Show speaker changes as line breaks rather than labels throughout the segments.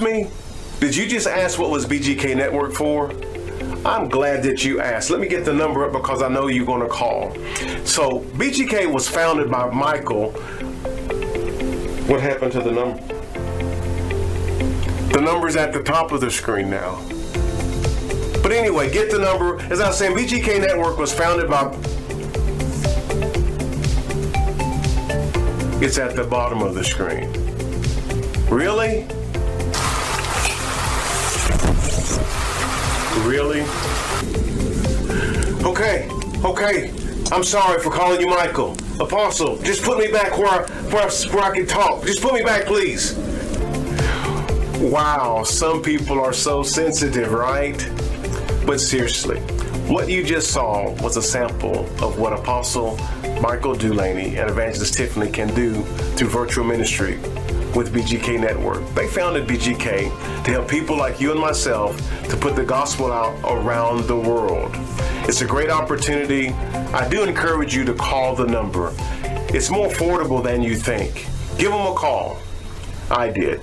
me? Did you just ask what was BGK Network for? I'm glad that you asked. Let me get the number up because I know you're going to call. So BGK was founded by Michael. What happened to the number? The number's at the top of the screen now. But anyway, get the number. As I was saying, BGK Network was founded by... It's at the bottom of the screen. Really? Really? Okay. I'm sorry for calling you Michael. Apostle, just put me back where I can talk. Just put me back, please. Wow, some people are so sensitive, right? But seriously, what you just saw was a sample of what Apostle Michael Dulaney and Evangelist Tiffany can do through virtual ministry with BGK Network. They founded BGK to help people like you and myself to put the gospel out around the world. It's a great opportunity. I do encourage you to call the number. It's more affordable than you think. Give them a call. I did.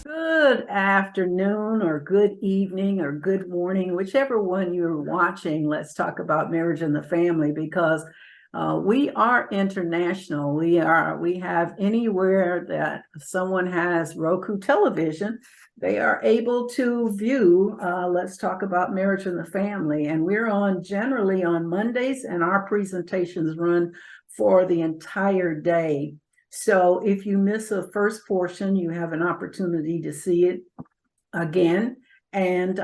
Good afternoon or good evening or good morning, whichever one you're watching. Let's talk about marriage and the family, because we are international. We have anywhere that someone has Roku television, they are able to view Let's Talk About Marriage and the Family. And we're on generally on Mondays, and our presentations run for the entire day. So if you miss a first portion, you have an opportunity to see it again. And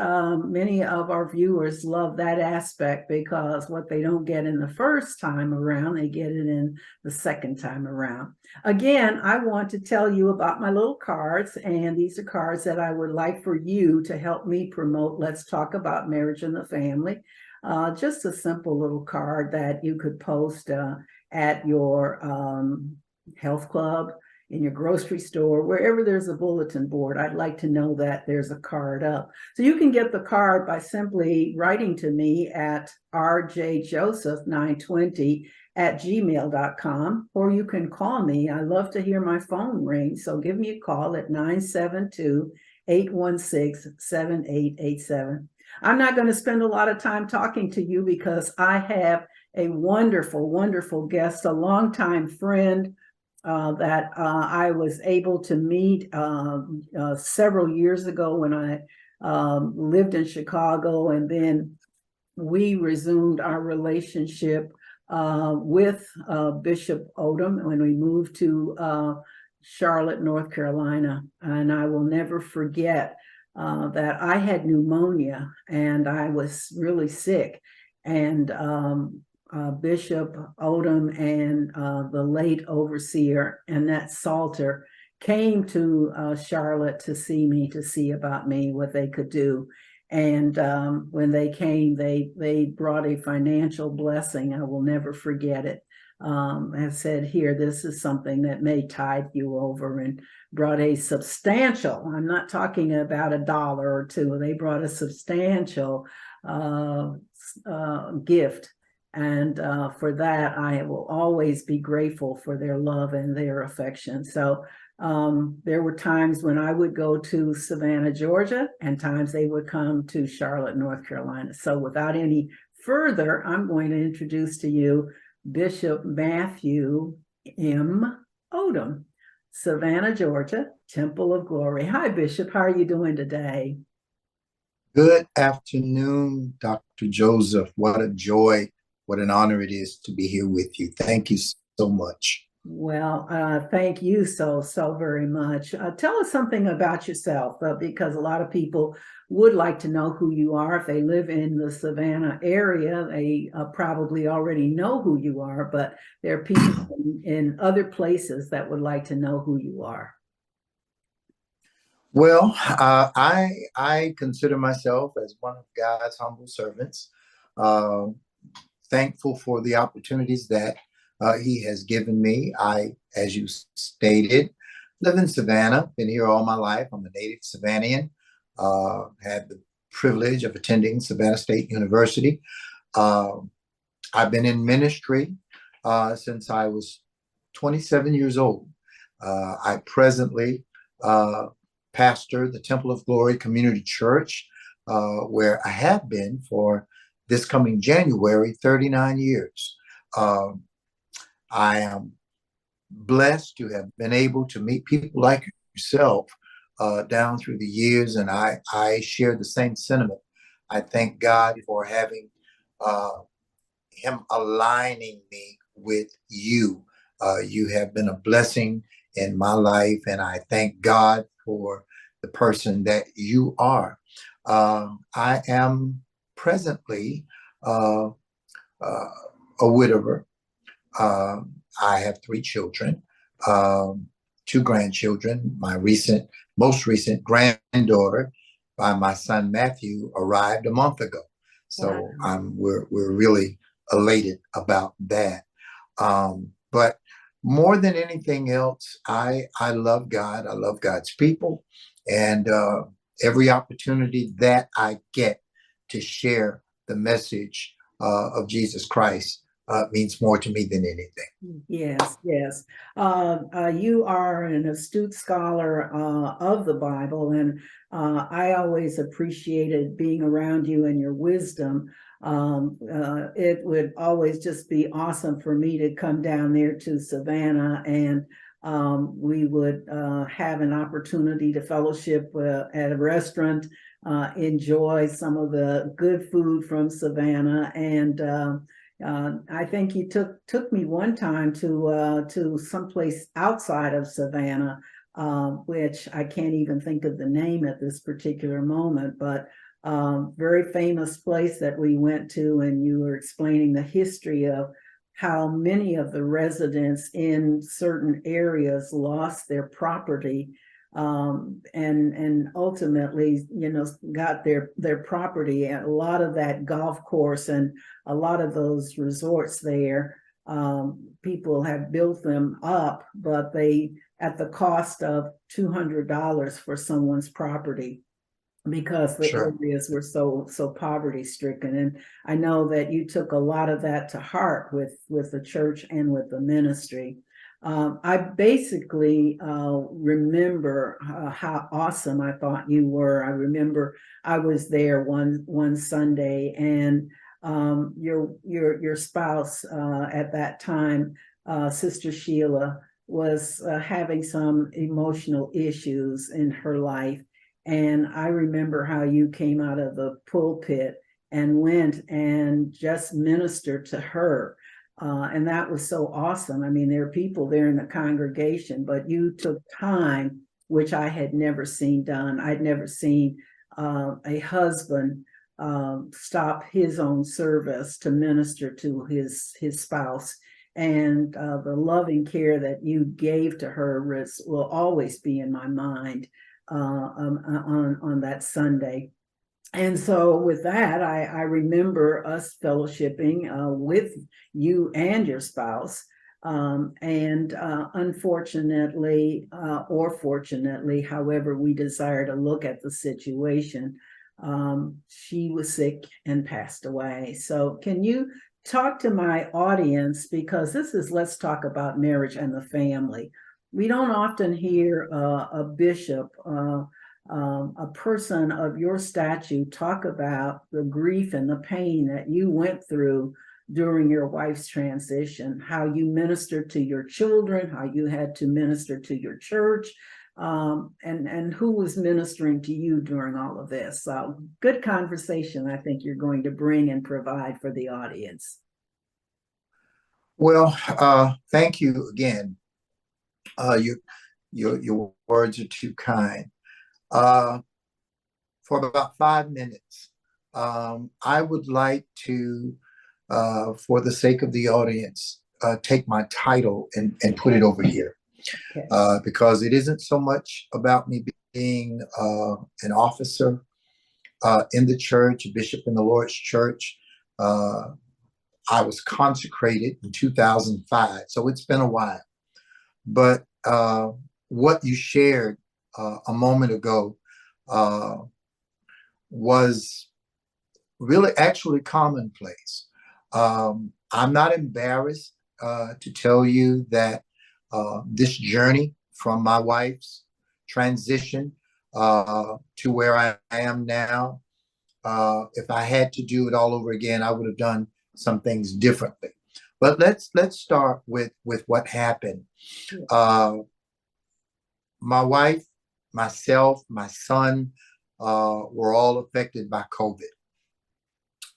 many of our viewers love that aspect, because what they don't get in the first time around, they get it in the second time around. Again, I want to tell you about my little cards, and these are cards that I would like for you to help me promote Let's Talk About Marriage and the Family. Just a simple little card that you could post at your health club, in your grocery store, wherever there's a bulletin board. I'd like to know that there's a card up. So you can get the card by simply writing to me at rjjoseph920@gmail.com, or you can call me. I love to hear my phone ring, so give me a call at 972-816-7887. I'm not going to spend a lot of time talking to you, because I have a wonderful, wonderful guest, a longtime friend, that I was able to meet several years ago when I lived in Chicago, and then we resumed our relationship with Bishop Odum when we moved to Charlotte, North Carolina. And I will never forget that I had pneumonia and I was really sick, and Bishop Odum and the late overseer Annette Salter came to Charlotte to see me, to see about me, what they could do. And when they came, they brought a financial blessing. I will never forget it. I said, here, this is something that may tide you over, and brought a substantial, I'm not talking about $1 or $2, they brought a substantial gift. And for that, I will always be grateful for their love and their affection. So there were times when I would go to Savannah, Georgia, and times they would come to Charlotte, North Carolina. So without any further, I'm going to introduce to you Bishop Matthew M. Odum, Savannah, Georgia, Temple of Glory. Hi, Bishop. How are you doing today?
Good afternoon, Dr. Joseph. What a joy. What an honor it is to be here with you. Thank you so much.
Well, thank you so very much. Tell us something about yourself, because a lot of people would like to know who you are. If they live in the Savannah area, they probably already know who you are, but there are people in other places that would like to know who you are.
Well, I consider myself as one of God's humble servants. Uh, Thankful for the opportunities that He has given me. As you stated, live in Savannah. Been here all my life. I'm a native Savannian. Had the privilege of attending Savannah State University. Uh, I've been in ministry since I was 27 years old. I presently pastor the Temple of Glory Community Church, where I have been for this coming January, 39 years. I am blessed to have been able to meet people like yourself down through the years, and I share the same sentiment. I thank God for having Him aligning me with you. You have been a blessing in my life, and I thank God for the person that you are. I am presently uh, uh, a widower. I have three children, um, two grandchildren. My most recent granddaughter by my son Matthew arrived a month ago.
Wow.
So we're really elated about that. But more than anything else, I love God. I love God's people, and every opportunity that I get to share the message of Jesus Christ means more to me than anything.
Yes, yes. You are an astute scholar of the Bible, and I always appreciated being around you and your wisdom. It would always just be awesome for me to come down there to Savannah, and we would have an opportunity to fellowship at a restaurant, enjoy some of the good food from Savannah, and I think you took me one time to someplace outside of Savannah, which I can't even think of the name at this particular moment, but very famous place that we went to, and you were explaining the history of how many of the residents in certain areas lost their property, and ultimately, got their property. And a lot of that golf course and a lot of those resorts there, people have built them up, but they at the cost of $200 for someone's property, because the
Sure.
areas were so poverty stricken. And I know that you took a lot of that to heart with the church and with the ministry. I basically remember how awesome I thought you were. I remember I was there one Sunday, and your spouse at that time, Sister Sheila, was having some emotional issues in her life. And I remember how you came out of the pulpit and went and just ministered to her. And that was so awesome. I mean, there are people there in the congregation, but you took time, which I had never seen done. I'd never seen a husband stop his own service to minister to his spouse. And the loving care that you gave to her will always be in my mind on that Sunday. And so with that, I remember us fellowshipping with you and your spouse. And unfortunately, or fortunately, however we desire to look at the situation, she was sick and passed away. So can you talk to my audience, because this is Let's Talk About Marriage and the Family. We don't often hear a bishop, a person of your stature, talk about the grief and the pain that you went through during your wife's transition, how you ministered to your children, how you had to minister to your church, and who was ministering to you during all of this. So good conversation I think you're going to bring and provide for the audience.
Well, thank you again. Your words are too kind. For about 5 minutes, I would like to, for the sake of the audience, take my title and put it over here.
Okay.
Because it isn't so much about me being an officer in the church, a bishop in the Lord's church. I was consecrated in 2005, so it's been a while. But what you shared a moment ago was really actually commonplace. I'm not embarrassed to tell you that this journey from my wife's transition to where I am now, if I had to do it all over again, I would have done some things differently. But let's start with what happened. My wife, myself, my son were all affected by COVID.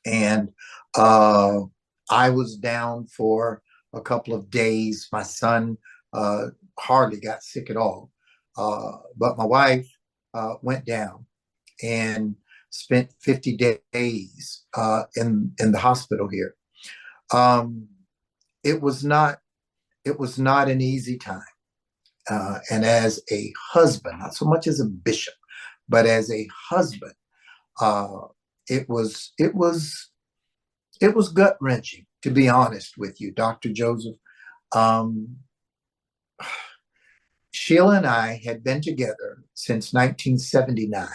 And I was down for a couple of days. My son hardly got sick at all. But my wife went down and spent 50 days in the hospital here. It was not an easy time. And as a husband, not so much as a bishop, but as a husband, it was gut wrenching, to be honest with you, Dr. Joseph. Sheila and I had been together since 1979.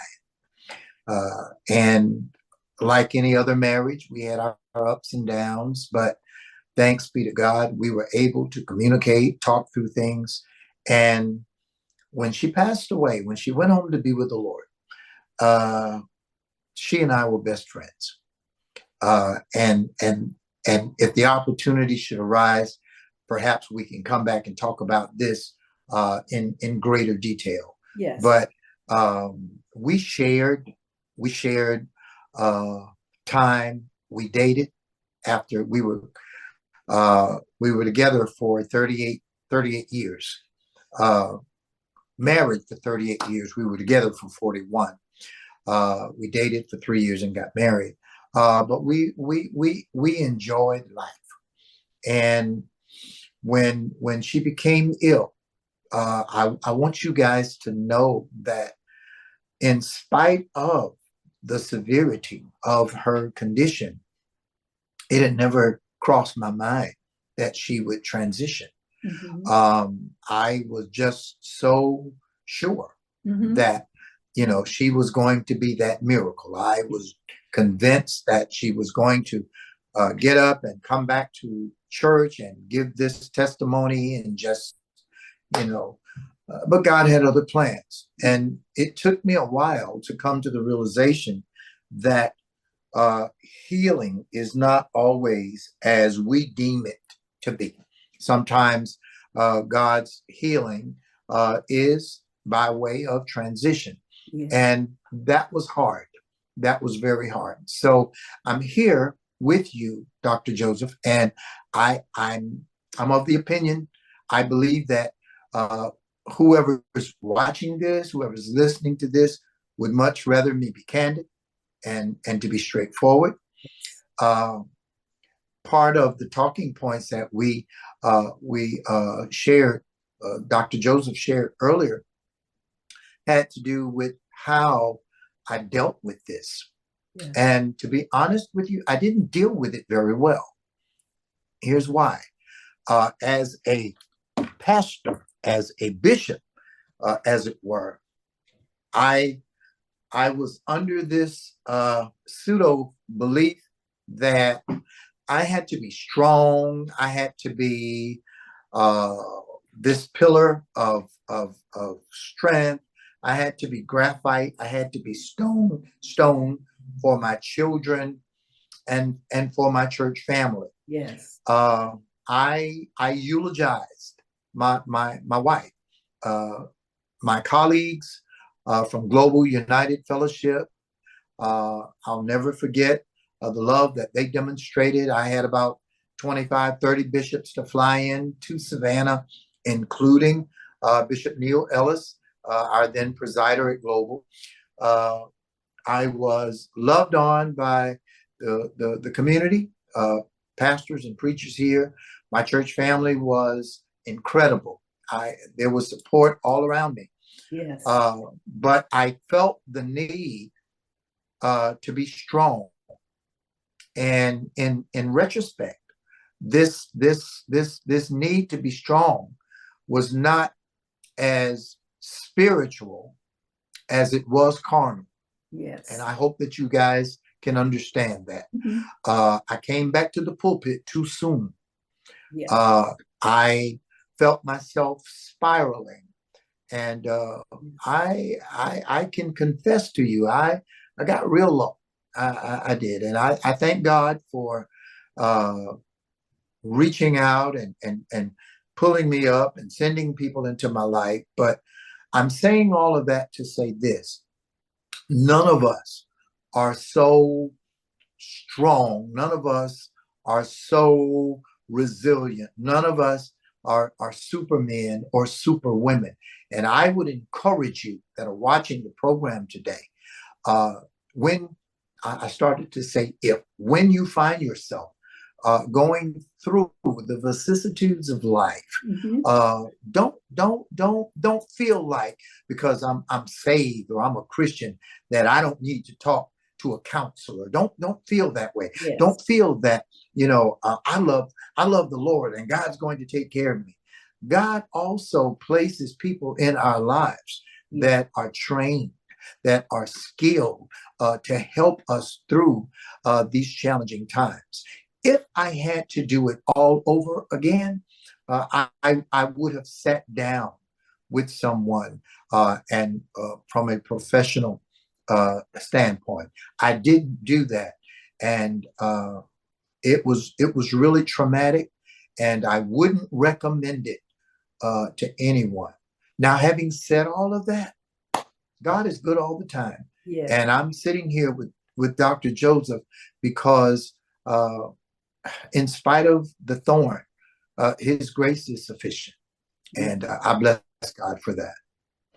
And like any other marriage, we had our ups and downs, but thanks be to God, we were able to communicate, talk through things. And when she passed away, when she went home to be with the Lord, she and I were best friends. And if the opportunity should arise, perhaps we can come back and talk about this in greater detail.
Yes.
But we shared time. We dated after we were together for 38 years. Married for 38 years. We were together for 41. We dated for 3 years and got married. But we enjoyed life. And when she became ill, I want you guys to know that in spite of the severity of her condition, it had never crossed my mind that she would transition. Mm-hmm. I was just so sure mm-hmm. that, she was going to be that miracle. I was convinced that she was going to get up and come back to church and give this testimony and just, but God had other plans. And it took me a while to come to the realization that healing is not always as we deem it to be. Sometimes God's healing is by way of transition. Yes. And that was hard. That was very hard. So I'm here with you, Dr. Joseph, and I'm of the opinion, I believe that whoever is watching this, whoever is listening to this, would much rather me be candid and to be straightforward. Part of the talking points that we shared, Dr. Joseph shared earlier, had to do with how I dealt with this. Yeah. And to be honest with you, I didn't deal with it very well. Here's why. As a pastor, as a bishop, as it were, I was under this pseudo belief that I had to be strong. I had to be this pillar of strength. I had to be graphite. I had to be stone for my children and for my church family.
Yes.
I eulogized my wife, my colleagues from Global United Fellowship. I'll never forget the love that they demonstrated. I had about 25, 30 bishops to fly in to Savannah, including Bishop Neil Ellis, our then presider at Global. I was loved on by the community, pastors and preachers here. My church family was incredible. There was support all around me.
Yes.
But I felt the need to be strong. And in retrospect, this need to be strong was not as spiritual as it was carnal.
Yes.
And I hope that you guys can understand that. I came back to the pulpit too soon.
Yes.
I felt myself spiraling, and I can confess to you, I got real low. I did, and I thank God for reaching out and pulling me up and sending people into my life. But I'm saying all of that to say this: none of us are so strong. None of us are so resilient. None of us are supermen or superwomen. And I would encourage you that are watching the program today, when I started to say, when you find yourself going through the vicissitudes of life, don't feel like because I'm saved or I'm a Christian that I don't need to talk to a counselor. Don't feel that way.
Yes.
Don't feel that I love the Lord and God's going to take care of me. God also places people in our lives that are trained, that are skilled to help us through these challenging times. If I had to do it all over again, I would have sat down with someone and from a professional standpoint. I didn't do that, and it was really traumatic, and I wouldn't recommend it to anyone. Now, having said all of that, God is good all the time, and I'm sitting here with Dr. Joseph because in spite of the thorn, his grace is sufficient, and I bless God for that.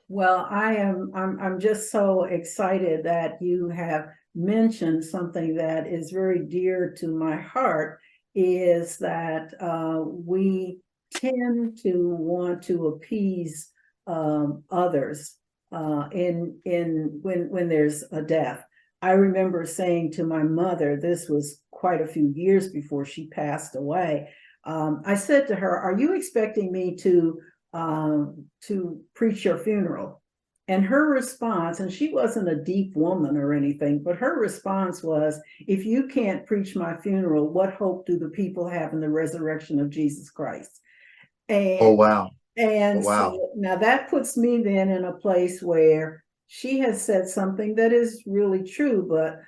Well, I'm just so excited that you have mentioned something that is very dear to my heart, is that we tend to want to appease others when there's a death. I remember saying to my mother, this was quite a few years before she passed away. I said to her, "Are you expecting me to preach your funeral?" And her response, and she wasn't a deep woman or anything, but her response was, "If you can't preach my funeral, what hope do the people have in the resurrection of Jesus Christ?" And
oh wow.
And
oh, wow.
So now that puts me then in a place where she has said something that is really true, but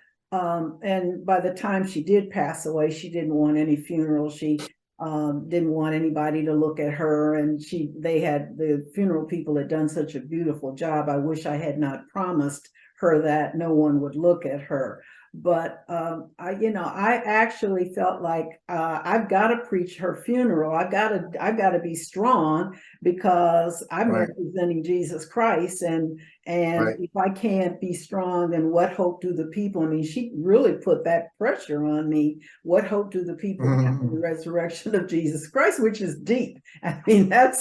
and by the time she did pass away, she didn't want any funeral. She didn't want anybody to look at her, and the funeral people had done such a beautiful job. I wish I had not promised her that no one would look at her. But I actually felt like I've got to preach her funeral. I've got to be strong because I'm representing Jesus Christ, and if I can't be strong, then what hope do the people? I mean, she really put that pressure on me. What hope do the people have in the resurrection of Jesus Christ? Which is deep. I mean, that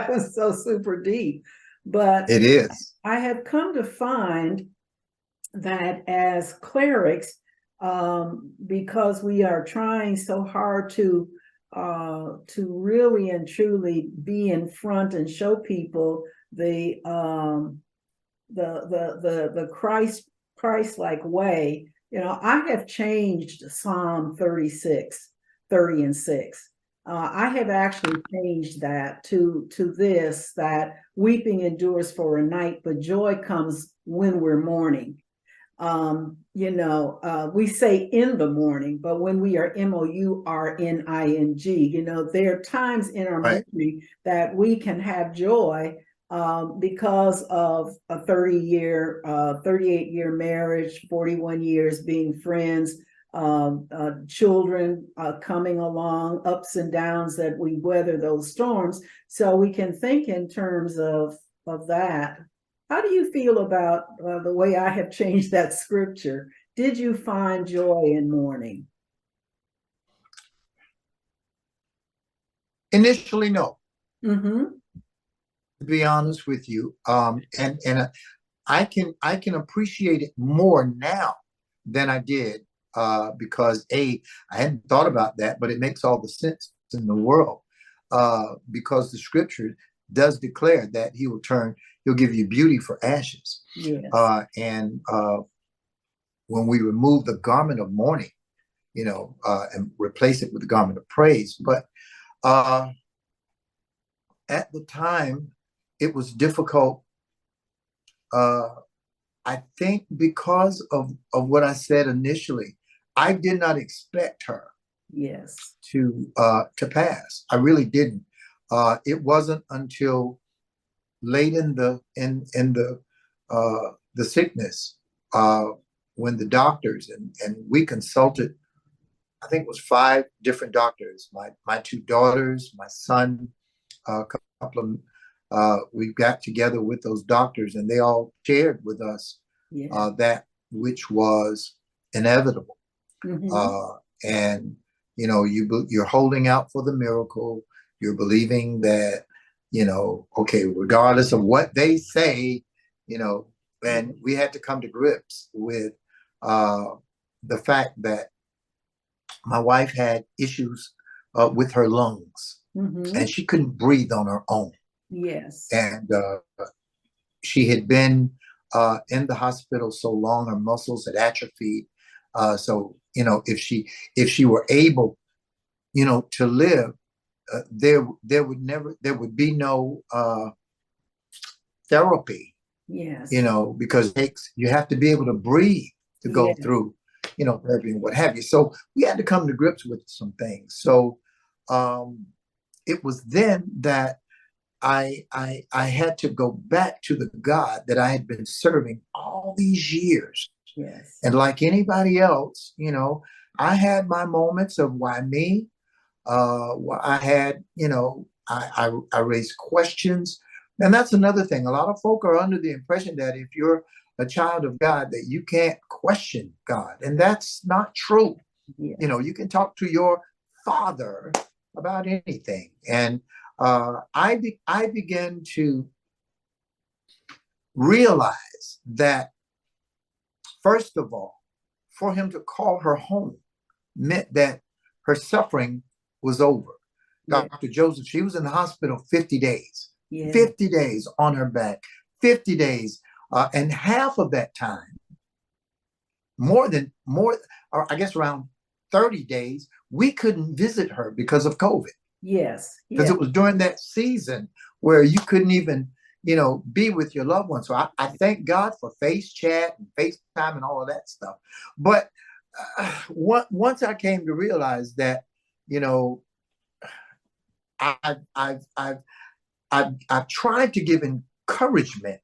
was so super deep. But
it is.
I have come to find that as clerics, because we are trying so hard to really and truly be in front and show people the Christ-like way. I have changed Psalm 36, 30 and 6. I have actually changed that to this, that weeping endures for a night, but joy comes when we're mourning. We say in the morning, but when we are MOURNING, there are times in our morning that we can have joy because of a 38-year marriage, 41 years being friends, children coming along, ups and downs that we weather those storms. So we can think in terms of that. How do you feel about the way I have changed that scripture? Did you find joy in mourning?
Initially, no. To be honest with you, and I can appreciate it more now than I did, because I hadn't thought about that, but it makes all the sense in the world, because the scripture does declare that he'll give you beauty for ashes.
Yes.
And when we remove the garment of mourning, and replace it with the garment of praise. But uh, at the time, it was difficult. Uh, I think because of what I said initially, I did not expect her
Yes.
to pass. I really didn't. It wasn't until late in the sickness, uh, when the doctors and we consulted. I think it was 5 different doctors. My 2 daughters, my son, a couple of we got together with those doctors, and they all shared with us
Yeah.
that which was inevitable.
Mm-hmm.
And you're holding out for the miracle. You're believing that, okay, regardless of what they say, and we had to come to grips with uh, the fact that my wife had issues with her lungs,
Mm-hmm.
and she couldn't breathe on her own.
Yes.
And she had been in the hospital so long, her muscles had atrophied. So if she were able, to live, there would be no therapy,
Yes.
because you have to be able to breathe to go
Yes.
through, therapy and what have you. So we had to come to grips with some things. So it was then that I had to go back to the God that I had been serving all these years.
Yes.
And like anybody else, I had my moments of why me. I had, I raised questions. And that's another thing. A lot of folk are under the impression that if you're a child of God, that you can't question God. And that's not true.
Yes.
You can talk to your father about anything. And I began to realize that, first of all, for him to call her home meant that her suffering was over.
Yes.
Dr. Joseph, she was in the hospital 50 days,
Yes.
50 days on her back, 50 days. And half of that time, or I guess around 30 days, we couldn't visit her because of COVID.
Yes.
Because
Yes.
it was during that season where you couldn't even, be with your loved ones. So I thank God for Face Chat and FaceTime and all of that stuff. But once I came to realize that, I've, I've, I've, I've tried to give encouragement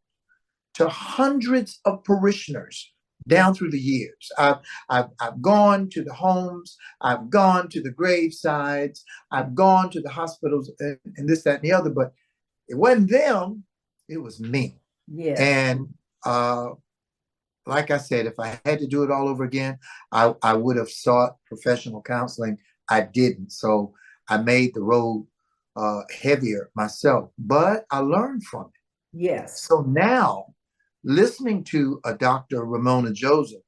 to hundreds of parishioners down through the years. I've gone to the homes, I've gone to the gravesides, I've gone to the hospitals, and this, that, and the other, but it wasn't them, it was me.
Yes.
And like I said, if I had to do it all over again, I would have sought professional counseling. I didn't. So I made the road heavier myself, but I learned from it.
Yes.
So now, listening to a Dr. Ramona Joseph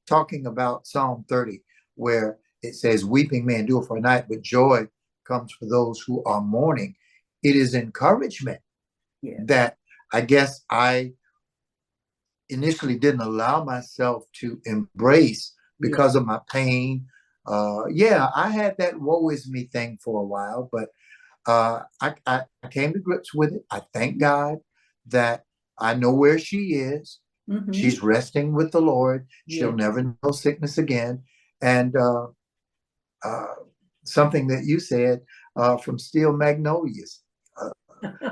talking about Psalm 30, where it says, weeping may endure for a night, but joy comes for those who are mourning. It is encouragement that I guess I initially didn't allow myself to embrace because of my pain. I had that woe is me thing for a while, but I came to grips with it. I thank God that I know where she is.
Mm-hmm.
She's resting with the Lord. She'll never know sickness again. And something that you said, from Steel Magnolias,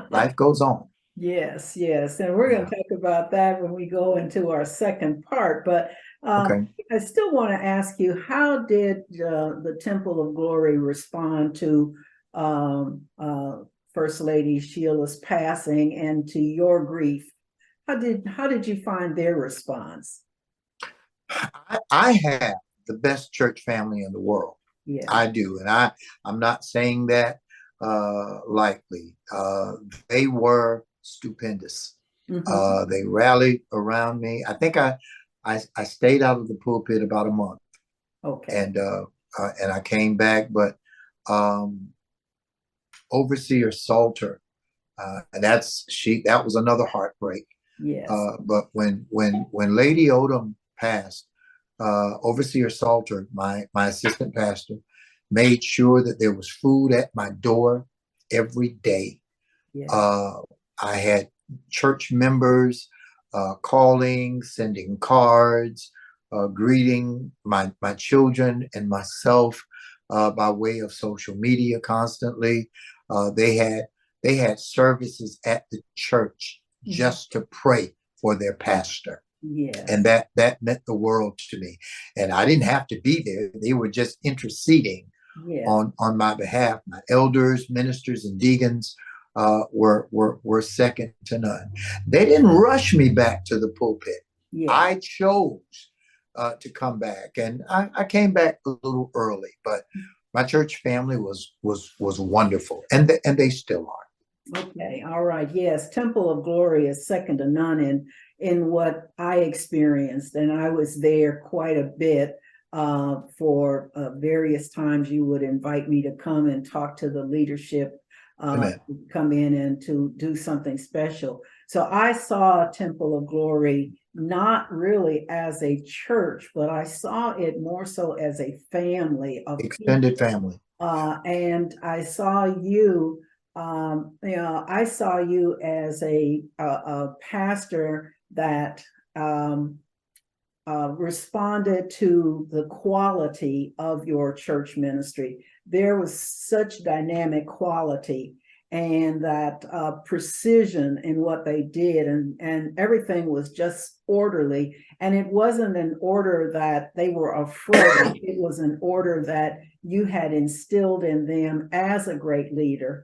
life goes on.
Yes, yes. And we're going to talk about that when we go into our second part. But
Okay.
I still want to ask you, how did the Temple of Glory respond to First Lady Sheila's passing and to your grief? How did you find their response?
I have the best church family in the world.
Yeah.
I do. And I'm not saying that lightly. They were stupendous.
Mhm.
They rallied around me. I think I stayed out of the pulpit about a month,
Okay.
and I came back. But Overseer Salter, and that was another heartbreak.
Yes.
But when Lady Odum passed, Overseer Salter, my assistant pastor, made sure that there was food at my door every day.
Yes.
I had church members calling, sending cards, greeting my children and myself by way of social media constantly. They had services at the church just to pray for their pastor.
Yes.
And that meant the world to me. And I didn't have to be there. They were just interceding
Yes.
on my behalf. My elders, ministers, and deacons were second to none. They didn't rush me back to the pulpit.
Yes.
I chose to come back, and I came back a little early. But my church family was wonderful, and they still are.
Okay, all right. Yes, Temple of Glory is second to none in what I experienced, and I was there quite a bit for various times. You would invite me to come and talk to the leadership, come in and to do something special. So I saw Temple of Glory not really as a church, but I saw it more so as a family of
extended
people.
Family.
And I saw you. I saw you as a pastor that responded to the quality of your church ministry. There was such dynamic quality and that precision in what they did, and everything was just orderly. And it wasn't an order that they were afraid. It was an order that you had instilled in them as a great leader.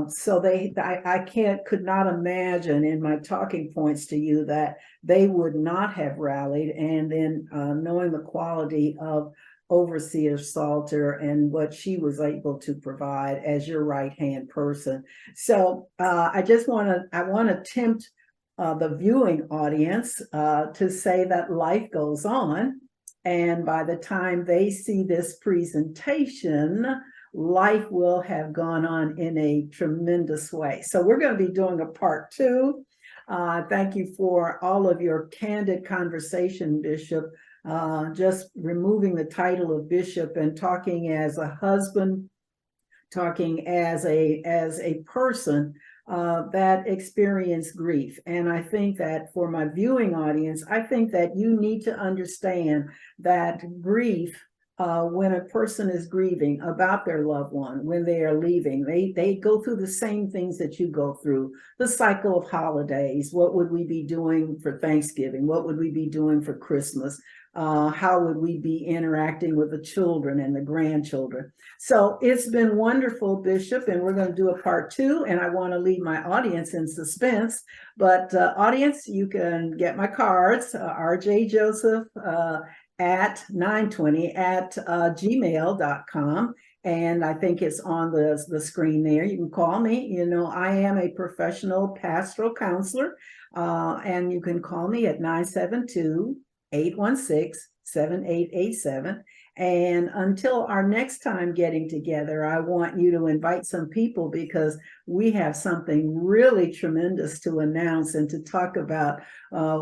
So I could not imagine in my talking points to you that they would not have rallied. And then knowing the quality of Overseer Salter and what she was able to provide as your right-hand person. So I want to tempt the viewing audience to say that life goes on. And by the time they see this presentation, life will have gone on in a tremendous way. So we're going to be doing a part 2. Thank you for all of your candid conversation, Bishop. Just removing the title of bishop and talking as a husband, talking as a person that experienced grief. And I think that for my viewing audience, I think that you need to understand that grief, when a person is grieving about their loved one, when they are leaving, they go through the same things that you go through. The cycle of holidays. What would we be doing for Thanksgiving? What would we be doing for Christmas? How would we be interacting with the children and the grandchildren? So it's been wonderful, Bishop, and we're going to do a part 2, and I want to leave my audience in suspense. But audience, you can get my cards, RJ Joseph at 920 at gmail.com. And I think it's on the screen there. You can call me. You know, I am a professional pastoral counselor, and you can call me at 972-816-7887. And until our next time getting together, I want you to invite some people because we have something really tremendous to announce and to talk about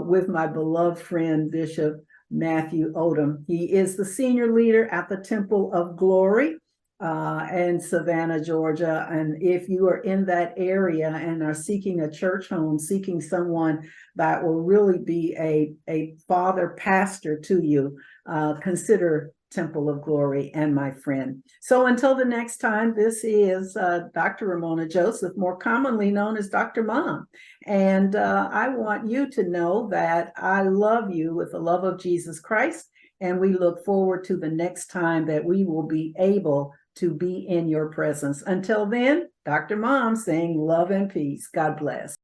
with my beloved friend, Bishop Matthew Odum. He is the senior leader at the Temple of Glory in Savannah, Georgia. And if you are in that area and are seeking a church home, seeking someone that will really be a father pastor to you, consider Temple of Glory and my friend. So until the next time, this is Dr. Ramona Joseph, more commonly known as Dr. Mom. And I want you to know that I love you with the love of Jesus Christ. And we look forward to the next time that we will be able to be in your presence. Until then, Dr. Mom saying love and peace. God bless.